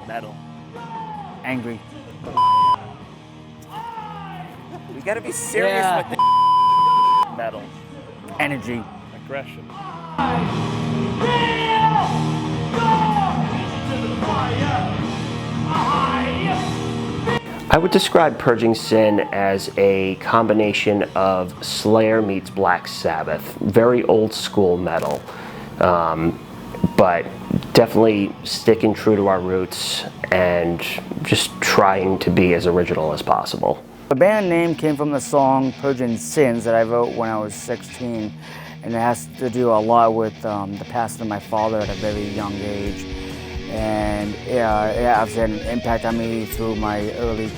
Metal. Angry. We gotta be serious with the metal. Energy. Aggression. I would describe Purging Sin as a combination of Slayer meets Black Sabbath. Very old school metal, but definitely sticking true to our roots and just trying to be as original as possible. The band name came from the song Purging Sins that I wrote when I was 16, and it has to do a lot with the passing of my father at a very young age. And it obviously had an impact on me through my early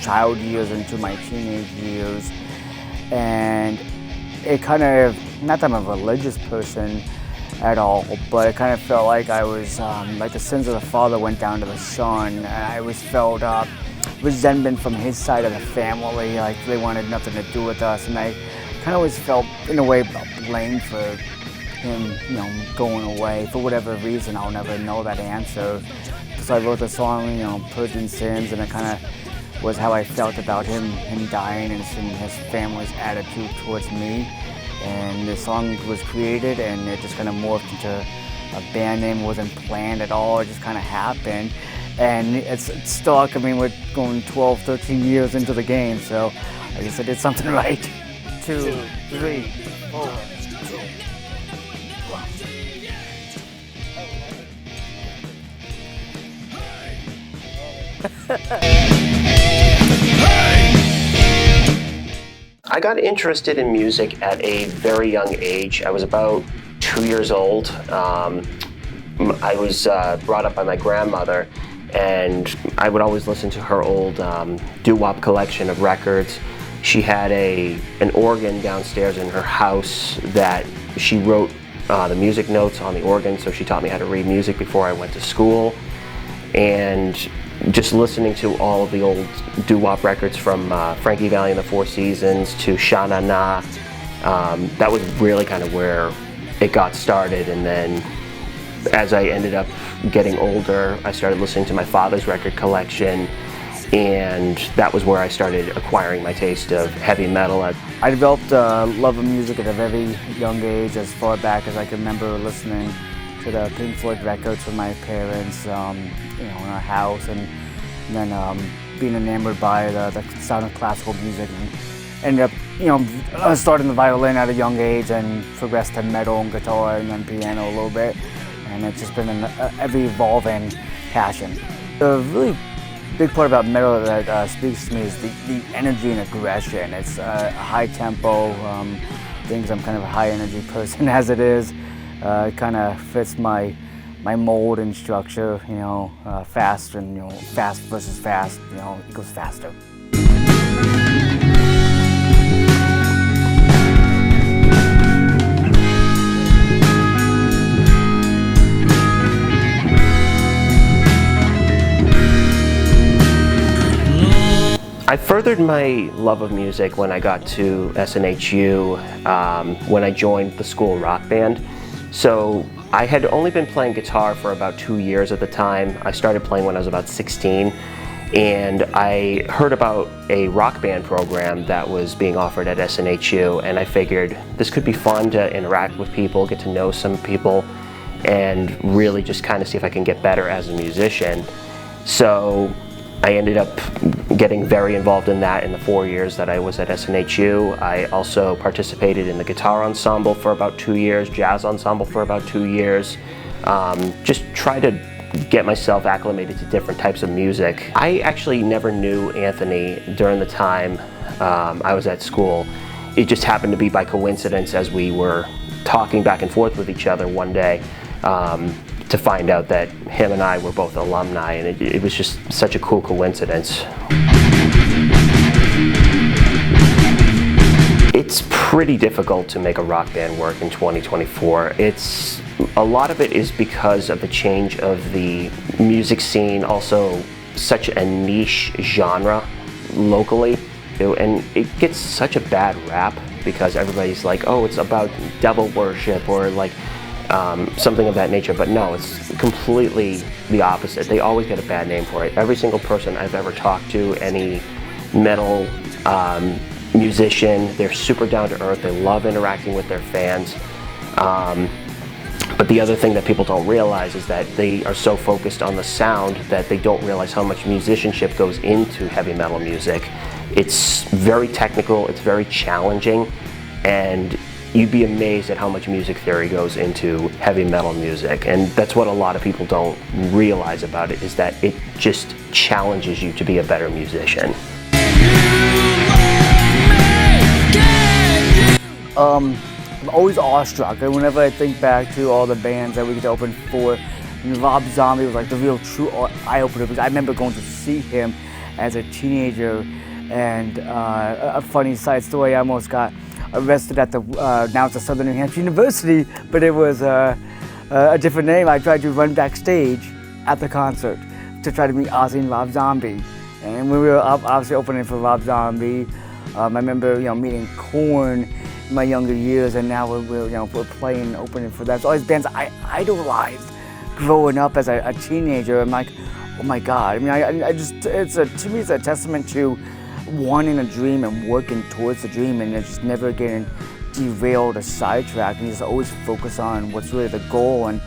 child years into my teenage years. And it kind of, not that I'm a religious person at all, but it kind of felt like I was, like the sins of the father went down to the son. I always felt resentment from his side of the family, like they wanted nothing to do with us. And I kind of always felt, in a way, blamed for him, going away for whatever reason. I'll never know that answer. So I wrote the song, Purging Sins, and it kind of was how I felt about him dying and his family's attitude towards me. And the song was created, and it just kind of morphed into a band name. It wasn't planned at all. It just kind of happened, and it's stuck. I mean, we're going 12, 13 years into the game, so I guess I did something right. 2, 3, 4. I got interested in music at a very young age. I was about 2 years old. I was brought up by my grandmother, and I would always listen to her old doo-wop collection of records. She had an organ downstairs in her house that she wrote the music notes on the organ, so she taught me how to read music before I went to school. And just listening to all of the old doo-wop records from Frankie Valli and the Four Seasons to Sha Na Na, that was really kind of where it got started. And then as I ended up getting older, I started listening to my father's record collection, and that was where I started acquiring my taste of heavy metal. I developed a love of music at a very young age, as far back as I can remember listening to the Pink Floyd records from my parents, in our house, and then being enamored by the sound of classical music, and ended up, starting the violin at a young age and progressed to metal and guitar and then piano a little bit, and it's just been an ever-evolving passion. The really big part about metal that speaks to me is the energy and aggression. It's a high tempo, things. I'm kind of a high energy person as it is. It kind of fits my mold and structure, fast and, fast versus fast, equals faster. I furthered my love of music when I got to SNHU, when I joined the school rock band. So I had only been playing guitar for about 2 years at the time. I started playing when I was about 16, and I heard about a rock band program that was being offered at SNHU, and I figured this could be fun to interact with people, get to know some people, and really just kind of see if I can get better as a musician. So I ended up getting very involved in that in the 4 years that I was at SNHU. I also participated in the guitar ensemble for about 2 years, jazz ensemble for about 2 years. Just try to get myself acclimated to different types of music. I actually never knew Anthony during the time I was at school. It just happened to be by coincidence as we were talking back and forth with each other one day, to find out that him and I were both alumni, and it was just such a cool coincidence. It's pretty difficult to make a rock band work in 2024. A lot of it is because of the change of the music scene, also such a niche genre locally, and it gets such a bad rap because everybody's like, oh, it's about devil worship, or like something of that nature. But no, it's completely the opposite. They always get a bad name for it. Every single person I've ever talked to, any metal musician, they're super down to earth. They love interacting with their fans. But the other thing that people don't realize is that they are so focused on the sound that they don't realize how much musicianship goes into heavy metal music. It's very technical, it's very challenging, and you'd be amazed at how much music theory goes into heavy metal music. And that's what a lot of people don't realize about it, is that it just challenges you to be a better musician. I'm always awestruck, and whenever I think back to all the bands that we get to open for, Rob Zombie was like the real true eye-opener, because I remember going to see him as a teenager, and a funny side story, I almost got arrested at the, now it's a Southern New Hampshire University, but it was a different name. I tried to run backstage at the concert to try to meet Ozzy and Rob Zombie, and when we were obviously opening for Rob Zombie, I remember meeting Korn in my younger years, and now we're playing opening for that. So all these bands I idolized growing up as a teenager. I'm like, oh my God. I mean, I just to me it's a testament to wanting a dream and working towards the dream, and just never getting derailed or sidetracked, and just always focus on what's really the goal. And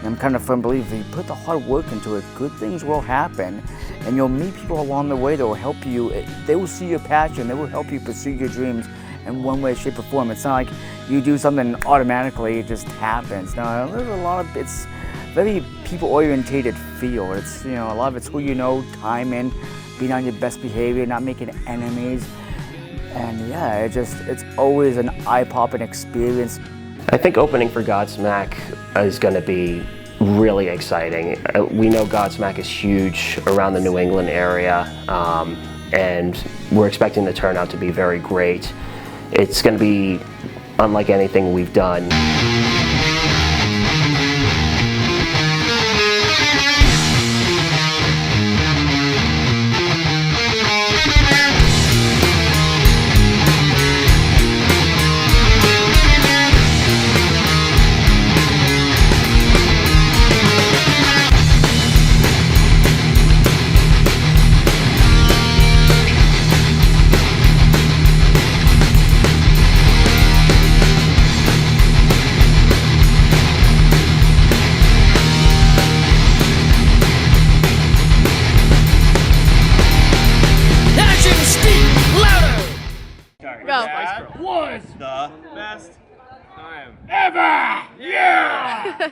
I'm kind of a firm believer, if you put the hard work into it, good things will happen, and you'll meet people along the way that will help you. They will see your passion, they will help you pursue your dreams in one way, shape, or form. It's not like you do something automatically, it just happens. Now, there's a lot of, it's very people-orientated feel. It's, a lot of it's who you know, timing, being on your best behavior, not making enemies. And yeah, it's always an eye-popping experience. I think opening for Godsmack is going to be really exciting. We know Godsmack is huge around the New England area, and we're expecting the turnout to be very great. It's going to be unlike anything we've done. Was the best time ever! Yeah!